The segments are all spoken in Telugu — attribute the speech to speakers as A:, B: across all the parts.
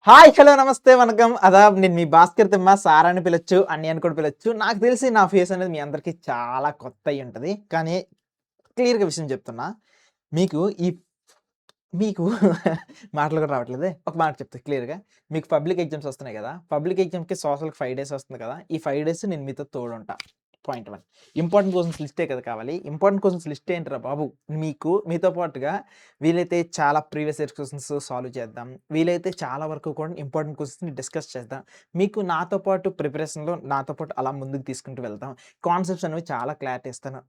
A: హాయ్! హలో! నమస్తే, వణకం, అదాబ్. నేను మీ భాస్కర్ తిమ్మ. సార్ అని పిలొచ్చు, అన్నయ్య అని కూడా పిలొచ్చు. నాకు తెలిసి నా ఫేస్ అనేది మీ అందరికీ చాలా కొత్తయ్యుంటది. కానీ క్లియర్‌గా విషయం చెప్తున్నా. మీకు ఈ మీకు మాటలు కూడా రావట్లేదే. ఒక మాట చెప్తా క్లియర్‌గా. మీకు పబ్లిక్ ఎగ్జామ్స్ వస్తున్నాయి గదా! పబ్లిక్ ఎగ్జామ్‌కి సోషల్‌కి 5 డేస్ వస్తుంది కదా! ఈ 5 డేస్ నేను మీతో తోడుంటా. పాయింట్ 1. ఇంపార్టెంట్ క్వెషన్స్ లిస్టే కదా కావాలి. ఇంపార్టెంట్ క్వెషన్స్ లిస్ట్ ఏంట్రా బాబు! మీతో పాటుగా వీలైతే చాలా ప్రీవియస్ ఇయర్ క్వెషన్స్ సాల్వ్ చేద్దాం. వీలైతే చాలా వరకు కూడా ఇంపార్టెంట్ క్వెషన్స్‌ని డిస్కస్ చేద్దాం. మీకు నాతో పాటు ప్రిపరేషన్‌లో నాతో పాటు అలా ముందుకు తీసుకుంటూ వెళ్దాం. కాన్సెప్ట్స్ అనేవి చాలా క్లారిటీ ఇస్తాను.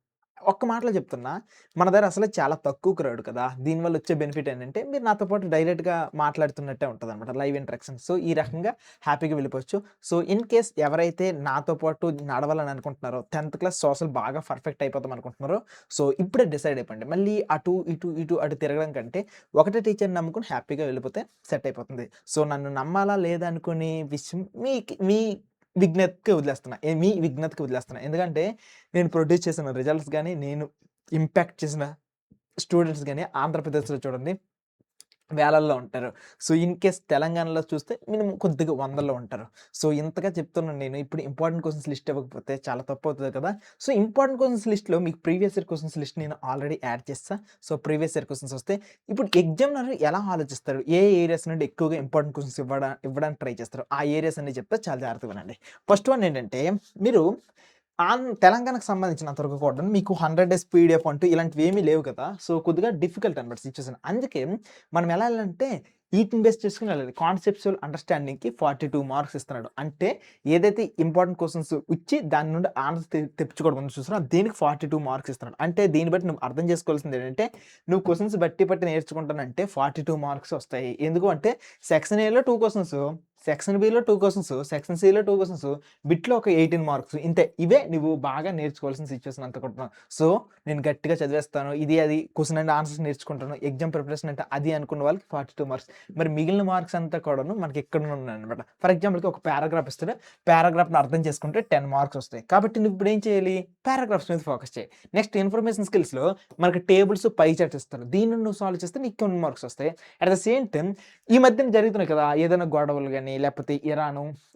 A: ఒక్క మాటలో చెప్తున్నా. మన దగ్గర అసలే చాలా తక్కువ క్రౌడ్ కదా! దీనివల్ల వచ్చే బెనిఫిట్ ఏంటంటే, మీరు నాతో పాటు డైరెక్ట్‌గా మాట్లాడుతున్నట్టే ఉంటదనమాట. Live interaction. సో, ఈ రకంగా హ్యాపీగా వెళ్ళిపోవచ్చు. సో, ఇన్ కేస్ ఎవరైతే నాతో పాటు నడవాలని అనుకుంటున్నారో, 10థ్ క్లాస్ సోషల్ బాగా పర్ఫెక్ట్ అయిపోదాం అనుకుంటున్నారో, సో, ఇప్పుడే డిసైడ్ అయిపోండి. మళ్ళీ అటు, అటు తిరగడం కంటే, ఒకటే టీచర్‌ని నమ్ముకొని హ్యాపీగా వెళ్ళిపోతే సెట్ అయిపోతుంది. సో, నన్ను నమ్మాలా లేదా అనుకునే విషయం మీ విజ్ఞతకి వదిలేస్తున్నా. మీ విజ్ఞతకి వదిలేస్తున్నా. ఎందుకంటే నేను ప్రొడ్యూస్ చేసిన రిజల్ట్స్ గాని, నేను ఇంపాక్ట్ చేసిన స్టూడెంట్స్ గాని ఆంధ్రప్రదేశ్‌లో చూడండి వేలల్లో ఉంటారు. సో, ఇన్ కేస్ తెలంగాణలో చూస్తే మినిమమ్ కొద్దిగా వందల్లో ఉంటారు. సో, ఇంతగా చెప్తున్నాను నేను. ఇప్పుడు ఇంపార్టెంట్ క్వెషన్స్ లిస్ట్ ఇవ్వకపోతే చాలా తప్పవుతది కదా! సో, ఇంపార్టెంట్ క్వెషన్స్ లిస్ట్‌లో మీకు ప్రీవియస్ ఇయర్ క్వెషన్స్ లిస్ట్ నేను ఆల్రెడీ యాడ్ చేసేసా. సో, ప్రీవియస్ ఇయర్ క్వెషన్స్ వస్తాయి. ఇప్పుడు ఎగ్జామినర్ ఎలా ఆలోచిస్తారు? ఏ ఏరియాస్ నుండి ఎక్కువగా ఇంపార్టెంట్ క్వెషన్స్ ఇవ్వడానికి ట్రై చేస్తారు? ఆ ఏరియాస్ అన్ని చెప్తే చాలా జాగ్రత్తగా వినండి. ఫస్ట్ వన్ ఏంటంటే మీరు తెలంగాణకు సంబంధించినంత వరకు కూడా మీకు 100 డేస్ పీడీఎఫ్ అంటూ ఇలాంటివేమీ లేవు కదా! సో, కొద్దిగా డిఫికల్ట్ అనమాట సిట్యుయేషన్. అందుకే మనం ఎలా ఎళ్ళాలంటే ఈటిని బేస్ చేసుకొని వెళ్ళాలి. కాన్సెప్చువల్ అండర్‌స్టాండింగ్‌కి 42 మార్క్స్ ఇస్తున్నాడు. అంటే ఏదైతే ఇంపార్టెంట్ క్వెషన్స్ ఇచ్చి దాని నుండి ఆన్సర్స్ తెప్పించుకోవడం ఉందో చూసారా? దీనికి 42 మార్క్స్ ఇస్తున్నాడు. అంటే దీన్ని బట్టి నువ్వు అర్థం చేసుకోవాల్సింది ఏంటంటే నువ్వు క్వెషన్స్ బట్టి నేర్చుకుంటానంటే 42 మార్క్స్ వస్తాయి. ఎందుకు అంటే సెక్షన్ ఏలో 2 క్వెషన్స్, సెక్షన్ బిలో 2 క్వెషన్స్, సెక్షన్ సిలో 2 క్వెషన్స్, బిట్‌లో ఒక 18 మార్క్స్ ఇంతే. ఇవే నువ్వు బాగా నేర్చుకోవాల్సిన సిట్యుయేషన్ అంతా కూడాను. సో, నేను గట్టిగా చదివేస్తాను. ఇది అది క్వెషన్ అండ్ ఆన్సర్స్ నేర్చుకుంటాను. ఎగ్జామ్ ప్రిపరేషన్ అంటే అది అనుకున్న వాళ్ళకి 42 మార్క్స్. మరి మిగిలిన మార్క్స్ అంతా కూడాను మనకి ఇక్కడనే ఉన్నాయన్నమాట. ఫర్ ఎగ్జాంపుల్‌కి ఒక పారాగ్రాఫ్ ఇస్తాడు. పారాగ్రాఫ్‌ని అర్థం చేసుకుంటే 10 మార్క్స్ వస్తాయి. కాబట్టి నువ్వు ఇప్పుడు ఏం చేయాలి? పారాగ్రాఫ్స్ మీద ఫోకస్ చేయి. నెక్స్ట్ ఇన్ఫర్మేషన్ స్కిల్స్‌లో మనకి టేబుల్స్, పై చార్ట్స్ ఇస్తారు. దీన్ని నువ్వు సాల్వ్ చేస్తే నీకు కొన్ని మార్క్స్ వస్తాయి. అట్ ద సేమ్ టైమ్ ఈ మధ్యన జరుగుతున్నాయి కదా! ఏదైనా గొడవలు గాని, లేకపోతే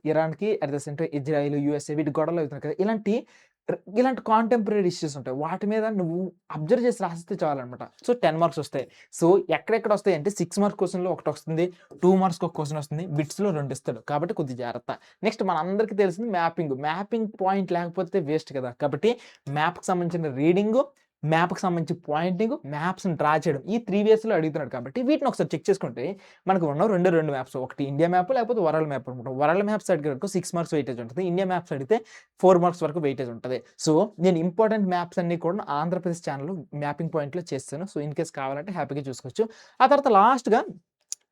A: ఇరాన్‌కి at the same time Israel, USA వీటి గొడవలు అవుతున్నాయి కదా! ఇలాంటి కాంటెంపరరీ ఇష్యూస్ ఉంటాయి. వాటి మీద నువ్వు అబ్జర్వ్ చేసి రాసిస్తే చాలన్నమాట. సో, 10 మార్క్స్ వస్తాయి. సో, ఎక్కడెక్కడ వస్తాయంటే 6 మార్క్స్ క్వెషన్‌లో ఒకటొస్తుంది. 2 మార్క్స్‌కి ఒక క్వెషన్ వస్తుంది. బిట్స్‌లో 2 ఇస్తాడు. కాబట్టి కొద్దిగా జాగ్రత్త. నెక్స్ట్ మనందరికీ తెలిసింది మ్యాపింగ్. మ్యాపింగ్ పాయింట్ లేకపోతే వేస్ట్ కదా! కాబట్టి మ్యాప్‌కి సంబంధించిన రీడింగు, మ్యాప్‌కి సంబంధించి పాయింటింగు, మ్యాప్స్‌ని డ్రా చేయడం. ఈ 3 వేస్‌లో అడుగుతున్నాడు కాబట్టి వీటిని ఒకసారి చెక్ చేసుకుంటే మనకు ఉన్నవి రెండు మ్యాప్స్. ఒకటి ఇండియా మ్యాప్ లేకపోతే వరల్డ్ మ్యాప్ అనమాట. వరల్డ్ మ్యాప్స్ అడిగాడనుకో 6 మార్క్స్ వెయిటేజ్ ఉంటది. ఇండియా మ్యాప్స్ అడిగితే 4 మార్క్స్ వరకు వెయిటేజ్ ఉంటది. సో, నేను ఇంపార్టెంట్ మ్యాప్స్ అన్నీ కూడా ఆంధ్రప్రదేశ్ ఛానెల్‌లో మ్యాపింగ్ పాయింట్‌లో చేస్తాను. సో, ఇన్ కేస్ కావాలంటే హ్యాపీగా చూసుకోవచ్చు. ఆ తర్వాత లాస్ట్‌గా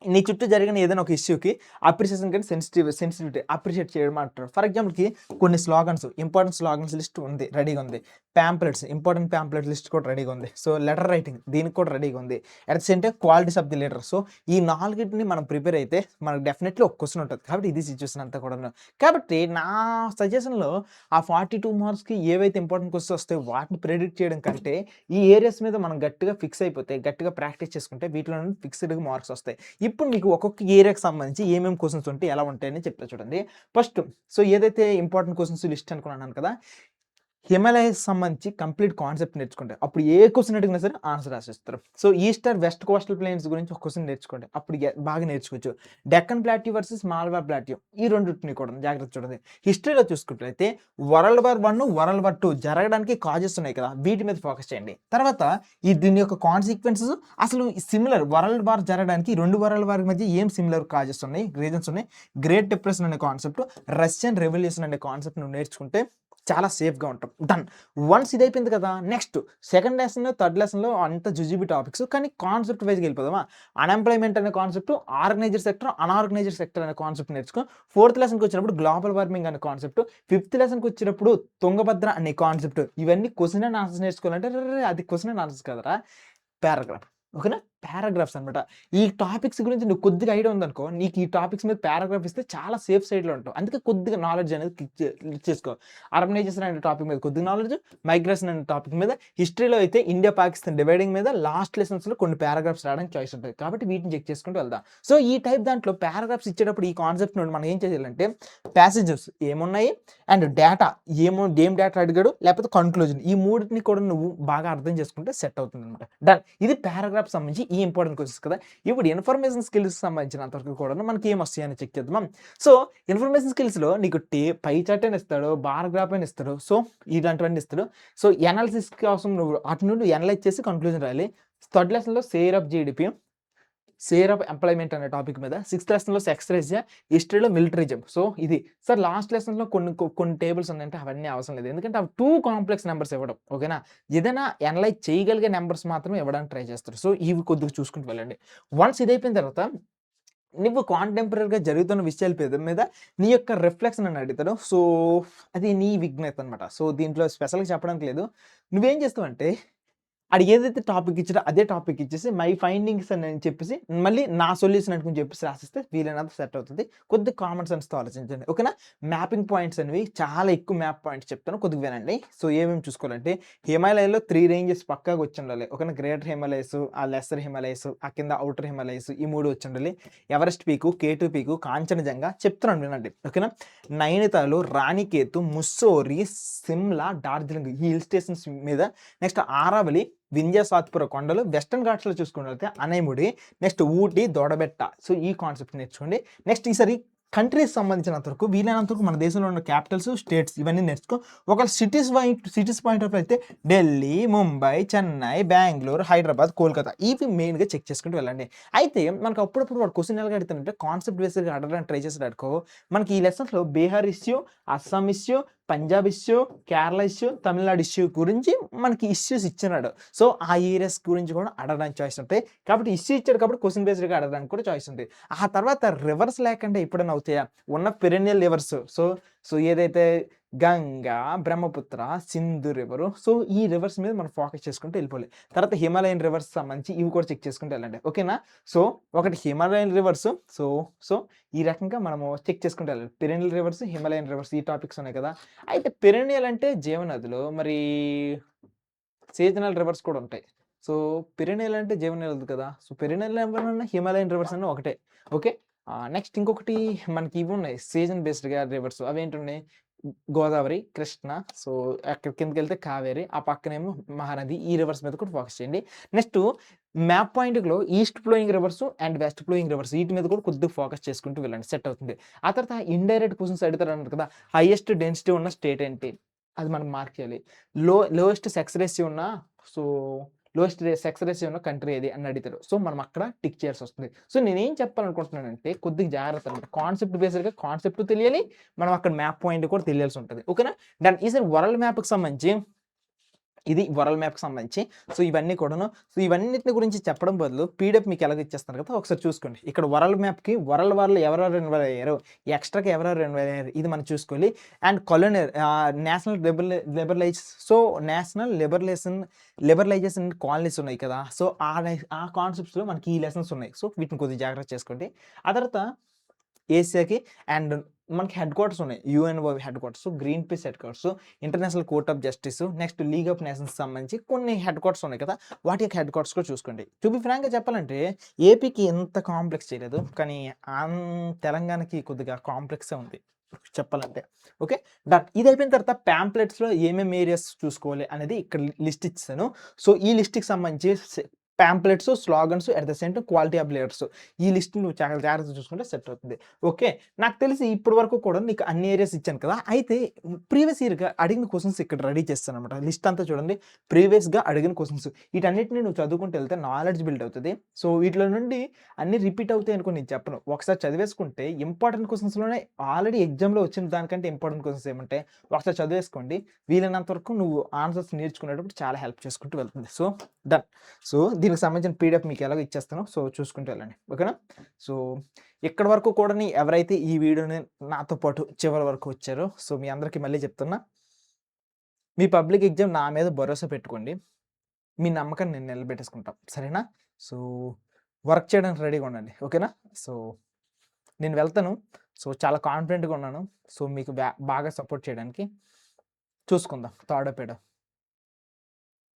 A: నీ చుట్టూ జరిగిన ఏదైనా ఒక ఇష్యూకి అప్రిషియేషన్ కానీ సెన్సిటివిటీ అప్రిషియేట్ చేయడం అంటారు. ఫర్ ఎగ్జాంపుల్‌కి కొన్ని స్లోగన్స్, ఇంపార్టెంట్ స్లోగన్స్ లిస్ట్ ఉంది. రెడీగా ఉంది. ఇంపార్టెంట్ పాంప్లెట్ లిస్ట్ కూడా రెడీగా ఉంది. సో, లెటర్ రైటింగ్ దీనికి కూడా రెడీగా ఉంది. At the same time qualities of the leader. So, ఈ 4గిటిని మనం ప్రిపేర్ అయితే మనకు డెఫినెట్‌లీ ఒక క్వెషన్ ఉంటది. కాబట్టి ఇది సిట్యుయేషన్ అంతా కూడాను. కాబట్టి నా సజెషన్‌లో ఆ 42 మార్క్స్‌కి ఏవైతే ఇంపార్టెంట్ క్వెషన్స్ వస్తాయో వాటిని ప్రెడిక్ట్ చేయడం కంటే, ఈ ఏరియాస్ మీద మనం గట్టిగా ఫిక్స్ అయిపోతే, గట్టిగా ప్రాక్టీస్ చేసుకుంటే వీటిలో నుండి ఫిక్స్‌డ్‌గా మార్క్స్ వస్తాయి. ఇప్పుడు మీకు ఒక్కొక్క ఏరియాకి సంబంధించి ఏమేం క్వెషన్స్ ఉంటాయి, ఎలా ఉంటాయని చెప్తా చూడండి. ఫస్ట్ సో, ఏదైతే ఇంపార్టెంట్ క్వెషన్స్ లిస్ట్ అనుకున్నాను కదా! హిమాలయాస్ సంబంధించి కంప్లీట్ కాన్సెప్ట్ నేర్చుకోండి. అప్పుడు ఏ క్వెషన్ అడిగినా సరే ఆన్సర్ రాసేస్తారు. So, east or west coastal plains గురించి ఒక క్వెషన్ నేర్చుకోండి. అప్పుడు బాగా నేర్చుకోవచ్చు. Deccan plateau versus Malwa plateau ఈ రెండిటిని కూడా జాగ్రత్తగా చూడండి. హిస్టరీలో చూసుకున్నట్లయితే వరల్డ్ వార్ 1, వరల్డ్ వార్ 2 జరగడానికి కాజెస్ ఉన్నాయి కదా! వీటి మీద ఫోకస్ చేయండి. తర్వాత దీని యొక్క కాన్సిక్వెన్సెస్ అసలు సిమిలర్ వరల్డ్ వార్ జరగడానికి 2 వరల్డ్ వార్ మధ్య ఏం సిమిలర్ కాజెస్ ఉన్నాయి, రీజన్స్ ఉన్నాయి. గ్రేట్ డిప్రెషన్ అనే కాన్సెప్ట్, రష్యన్ రెవల్యూషన్ అనే కాన్సెప్ట్ నువ్వు నేర్చుకుంటే చాలా సేఫ్‌గా ఉంటాం. డన్. వన్స్ ఇదయిపోయింది కదా! నెక్స్ట్ సెకండ్ లెసన్, థర్డ్ లెసన్‌లో అంతా జుజుబి టాపిక్స్. కానీ కాన్సెప్ట్ వైస్‌గా ఎళ్ళిపోదామా? అన్‌ఎంప్లాయ్‌మెంట్ అనే concept, organised sector, unorganised sector అనే కాన్సెప్ట్ నేర్చుకో. ఫోర్త్ లెసన్‌కొచ్చినప్పుడు గ్లోబల్ వార్మింగ్ అనే కాన్సెప్ట్, ఫిఫ్త్ లెసన్‌కొచ్చేటప్పుడు తుంగభద్ర అనే కాన్సెప్ట్. ఇవన్నీ క్వెషన్ అండ్ ఆన్సర్స్ నేర్చుకోవాలంటే అది క్వెషన్ అండ్ ఆన్సర్స్ కాదురా! పారాగ్రాఫ్. ఓకేనా? పారాగ్రాఫ్స్ అనమాట. ఈ టాపిక్స్ గురించి నువ్వు కొద్దిగా ఐడియా ఉందనుకో, నీకు ఈ టాపిక్స్ మీద పారాగ్రాఫ్ ఇస్తే చాలా సేఫ్ సైడ్‌లో ఉంటావు. అందుకే కొద్దిగా నాలెడ్జ్ అనేది క్లిక్ చేసుకో. అర్బనైజేషన్ అనే టాపిక్ మీద కొద్దిగా నాలెడ్జ్, మైగ్రేషన్ అనే టాపిక్ మీద, హిస్టరీలో అయితే ఇండియా, పాకిస్తాన్ డివైడింగ్ మీద లాస్ట్ లెసన్స్‌లో కొన్ని పారాగ్రాఫ్స్ రాయడానికి చాయిస్ ఉంటది. కాబట్టి వీటిని చెక్ చేసుకుంటూ వెళ్దాం. సో, ఈ టైప్ దాంట్లో పారాగ్రాఫ్స్ ఇచ్చేటప్పుడు ఈ కాన్సెప్ట్ నుండి మనం ఏం చేయాలంటే, ప్యాసేజెస్ ఏమున్నాయి అండ్ డేటా ఏం డేటా అడిగాడు, లేకపోతే కన్క్లూజన్ ఈ మూడిటిని కూడా నువ్వు బాగా అర్థం చేసుకుంటే సెట్ అవుతుందన్నమాట. డన్. ఇది పారాగ్రాఫ్ సంబంధించి ఈ ఇంపార్టెంట్ క్వెషన్స్ కదా! ఇప్పుడు ఇన్ఫర్మేషన్ స్కిల్స్‌కి సంబంధించినంత వరకు కూడాను మనకి ఏమొస్తాయని చెక్ చేద్దామా? సో, ఇన్ఫర్మేషన్ స్కిల్స్‌లో నీకు పై చార్ట్ అని ఇస్తాడు, బార్ గ్రాఫ్ అని ఇస్తాడు. సో, ఇలాంటివన్నీ ఇస్తాడు. సో, ఎనాలిసిస్ కోసం నువ్వు అటు నుండి అనలైజ్ చేసి కన్క్లూజన్ రాయాలి. థర్డ్ లెసన్‌లో share of GDP, share of employment అనే టాపిక్ మీద, సిక్స్త్ లెసన్‌లో సెక్స్‌రేషియా, హిస్టరీలో మిలిటరిజం. సో, ఇది. సార్ లాస్ట్ లెసన్‌లో కొన్ని టేబుల్స్ ఉన్నాయంటే అవన్నీ అవసరం లేదు. ఎందుకంటే అవి టూ కాంప్లెక్స్ నంబర్స్ ఇవ్వడం. ఓకేనా? ఏదైనా అనలైజ్ చేయగలిగే నంబర్స్ మాత్రమే ఇవ్వడానికి ట్రై చేస్తారు. సో, ఇవి కొద్దిగా చూసుకుంటూ వెళ్ళండి. వన్స్ ఇదైపోయిన తర్వాత నువ్వు కాంటెంపరరీగా జరుగుతున్న విషయాల మీద నీ యొక్క రిఫ్లెక్షన్ అని అడుగుతాడు. సో, అది నీ విజ్ఞత అనమాట. సో, దీంట్లో స్పెషల్‌గా చెప్పడానికి లేదు. నువ్వేం చేస్తావంటే ఆడు ఏదైతే టాపిక్ ఇచ్చాడో అదే టాపిక్ ఇచ్చేసి మై ఫైండింగ్స్ అని చెప్పేసి మళ్ళీ నా సొల్యూషన్ అనుకుని చెప్పేసి రాసిస్తే వీలైనంత సెట్ అవుతుంది. కొద్దిగా కామన్ సెన్స్‌తో ఆలోచించండి. ఓకేనా? మ్యాపింగ్ పాయింట్స్ అనేవి చాలా ఎక్కువ మ్యాప్ పాయింట్స్ చెప్తాను. కొద్దిగా వినండి. సో, ఏమేమి చూసుకోవాలంటే హిమాలయాల్లో 3 రేంజెస్ పక్కాగా వచ్చుండాలి. ఓకేనా? గ్రేటర్ హిమాలయస్, ఆ లెస్సర్ హిమాలయస్, ఆ కింద ఔటర్ హిమాలయస్ ఈ 3 వచ్చుండాలి. ఎవరెస్ట్ పీకు, కేటు పీకు, కాంచనజంగా చెప్తున్నాను వినండి. ఓకేనా? నైనితాలు, రాణికేతు, ముస్సోరి, సిమ్లా, డార్జిలింగ్ ఈ హిల్ స్టేషన్స్ మీద నెక్స్ట్ ఆరావళి, వింధ్య సాత్పుర కొండలు, వెస్టర్న్ ఘాట్స్‌లో చూసుకున్నట్లయితే అనైముడి, నెక్స్ట్ ఊటీ, దొడబెట్ట. సో, ఈ కాన్సెప్ట్ నేర్చుకోండి. నెక్స్ట్ ఈసారి కంట్రీస్ సంబంధించినంత వరకు వీలైనంత వరకు మన దేశంలో ఉన్న క్యాపిటల్స్, స్టేట్స్ ఇవన్నీ నేర్చుకో. ఒకవేళ సిటీస్ పాయింట్ ఆఫ్ అయితే ఢిల్లీ, ముంబై, చెన్నై, బెంగుళూరు, హైదరాబాద్, కోల్కతా ఇవి మెయిన్‌గా చెక్ చేసుకుంటూ వెళ్ళండి. అయితే మనకు అప్పుడప్పుడు వాడు క్వెషన్ ఎలాగా అడుగుతాడంటే కాన్సెప్ట్ బేస్డ్‌గా అడగడానికి ట్రై చేసాడనుకో, మనకి ఈ లెసన్స్‌లో Bihar issue, Assam issue, Punjab issue, Kerala issue, Tamil Nadu issue గురించి మనకి ఇష్యూస్ ఇచ్చినాడు. సో, ఆ ఏరియాస్ గురించి కూడా అడగడానికి చాయిస్ ఉంటాయి. కాబట్టి ఇష్యూ ఇచ్చాడు కాబట్టి క్వెషన్ బేస్డ్‌గా అడగడానికి కూడా చాయిస్ ఉంది. ఆ తర్వాత రివర్స్ లేకుండా ఎప్పుడైనా అవుతాయా? ఉన్న పెరెనియల్ రివర్స్. సో, ఏదైతే గంగా, బ్రహ్మపుత్ర, సింధు రివరు. సో, ఈ రివర్స్ మీద మనం ఫోకస్ చేసుకుంటూ వెళ్ళిపోవాలి. తర్వాత హిమాలయన్ రివర్స్ సంబంధించి ఇవి కూడా చెక్ చేసుకుంటూ వెళ్ళండి. ఓకేనా? సో, ఒకటి హిమాలయన్ రివర్స్. సో, ఈ రకంగా మనము చెక్ చేసుకుంటూ వెళ్ళాలి. పెరెనియల్ రివర్స్, హిమాలయన్ రివర్స్ ఈ టాపిక్స్ ఉన్నాయి కదా! అయితే పెరెనియల్ అంటే జీవనదులు. మరి సీజనల్ రివర్స్ కూడా ఉంటాయి. సో, పెరెనియల్ అంటే జీవనదులు కదా! సో, పెరెనియల్ అన్నా హిమాలయన్ రివర్స్ అన్నా ఒకటే. ఓకే. నెక్స్ట్ ఇంకొకటి మనకి ఇవి ఉన్నాయి. సీజన్ బేస్డ్‌గా రివర్స్ అవేంటున్నాయి? గోదావరి, కృష్ణ, సో, అక్కడ కిందకెళ్తే కావేరి, ఆ పక్కనేమో మహానది. ఈ రివర్స్ మీద కూడా ఫోకస్ చేయండి. నెక్స్టు మ్యాప్ పాయింట్‌లో east flowing reverse and west flowing reverse వీటి మీద కూడా కొద్దిగా ఫోకస్ చేసుకుంటూ వెళ్ళండి. సెట్ అవుతుంది. ఆ తర్వాత ఇండైరెక్ట్ క్వెషన్స్ అడుగుతారన్నారు కదా! హైయెస్ట్ డెన్సిటీ ఉన్న స్టేట్ ఏంటి? అది మనం మార్క్ చేయాలి. లోయెస్ట్ సెక్స్ రేషియో ఉన్న సో, సెక్స్ రేషియో ఉన్న కంట్రీ ఏది అని అడుగుతాడు. సో, మనం అక్కడ టిక్ చేయాల్సొస్తుంది. సో, నేనేం చెప్పాలనుకుంటున్నానంటే కొద్దిగా జాగ్రత్త అన్నమాట. కాన్సెప్ట్ బేస్డ్‌గా కాన్సెప్ట్ తెలియాలి. మనం అక్కడ మ్యాప్ పాయింట్ కూడా తెలియాల్సుంటది. ఓకేనా? డన్. ఈసారి వరల్డ్ మ్యాప్‌కి సంబంధించి ఇది వరల్డ్ మ్యాప్‌కి సంబంధించి. సో, ఇవన్నీ కూడాను. సో, ఇవన్నిటిని గురించి చెప్పడం బదులు పీడీఎఫ్ మీకు ఎలాగో ఇచ్చేస్తాను కదా! ఒకసారి చూసుకోండి. ఇక్కడ వరల్డ్ మ్యాప్‌కి వరల్డ్ వార్‌లో ఎవరెవరు ఇన్వాల్వ్ అయ్యారు, ఎక్స్‌ట్రా‌గా ఎవరెవరు ఇన్వాల్వ్ అయ్యారు ఇది మనం చూసుకోవాలి. And national national liberalisation colonies ఉన్నాయి కదా! సో, ఆ కాన్సెప్ట్స్‌లో మనకి ఈ లెసన్స్ ఉన్నాయి. సో, వీటిని కొద్దిగా జాగ్రత్త చేసుకోండి. ఆ తర్వాత ఏసియాకి అండ్ మనకి హెడ్ క్వార్టర్స్ ఉన్నాయి. UNO head quarters, green peas head quarters, international court of justice, next league of nations సంబంధించి కొన్ని హెడ్ క్వార్టర్స్ ఉన్నాయి కదా! వాటి యొక్క హెడ్ క్వార్టర్స్ కూడా చూసుకోండి. టు బి ఫ్రాంక్‌గా చెప్పాలంటే ఏపీకి ఇంత కాంప్లెక్స్ చేయలేదు. కానీ తెలంగాణకి కొద్దిగా కాంప్లెక్సే ఉంది చెప్పాలంటే. ఓకే. డన్. ఇది అయిపోయిన తర్వాత పాంప్లెట్స్‌లో ఏమేమి ఏరియాస్ చూసుకోవాలి అనేది ఇక్కడ లిస్ట్ ఇచ్చేసాను. సో, ఈ లిస్ట్‌కి సంబంధించి pamphlets, slogans at the same time quality of layers ఈ లిస్ట్ నువ్వు చాలా జాగ్రత్తగా చూసుకుంటే సెట్ అవుతుంది. ఓకే. నాకు తెలిసి ఇప్పటి వరకు కూడా నీకు అన్ని ఏరియాస్ ఇచ్చాను కదా! అయితే ప్రీవియస్ ఇయర్‌గా అడిగిన క్వెషన్స్ ఇక్కడ రెడీ చేస్తానన్నమాట. లిస్ట్ అంతా చూడండి. ప్రీవియస్‌గా అడిగిన క్వెషన్స్ వీటన్నిటిని నువ్వు చదువుకుంటూ వెళ్తే నాలెడ్జ్ బిల్డ్ అవుతది. సో, వీటిలో నుండి అన్నీ రిపీట్ అవుతాయి అనుకోని నేను చెప్పను. ఒకసారి చదివేసుకుంటే ఇంపార్టెంట్ క్వెషన్స్‌లోనే ఆల్రెడీ ఎగ్జామ్‌లో వచ్చిన దానికంటే ఇంపార్టెంట్ క్వెషన్స్ ఏముంటాయి ఒకసారి చదివేసుకోండి. వీలైనంత వరకు నువ్వు ఆన్సర్స్ నేర్చుకునేటప్పుడు చాలా హెల్ప్ చేసుకుంటూ వెళ్తుంది. So, done. సో, దీనికి సంబంధించిన పీడిఎఫ్ మీకు ఎలాగో ఇచ్చేస్తాను. సో, చూసుకుంటూ వెళ్ళండి. ఓకేనా? సో, ఇక్కడి వరకు కూడాని ఎవరైతే ఈ వీడియోని నాతో పాటు చివరి వరకు వచ్చారో, సో, మీ అందరికి మళ్ళీ చెప్తున్నా, మీ పబ్లిక్ ఎగ్జామ్ నా మీద భరోసా పెట్టుకోండి. మీ నమ్మకాన్ని నేను నిలబెట్టేసుకుంటాం. సరేనా? సో, వర్క్ చేయడానికి రెడీగా ఉండండి. ఓకేనా? సో, నేను వెళ్తాను. సో, చాలా కాన్ఫిడెంట్‌గా ఉన్నాను. సో, మీకు బాగా సపోర్ట్ చేయడానికి చూసుకుందాం. థర్డో, పేడో.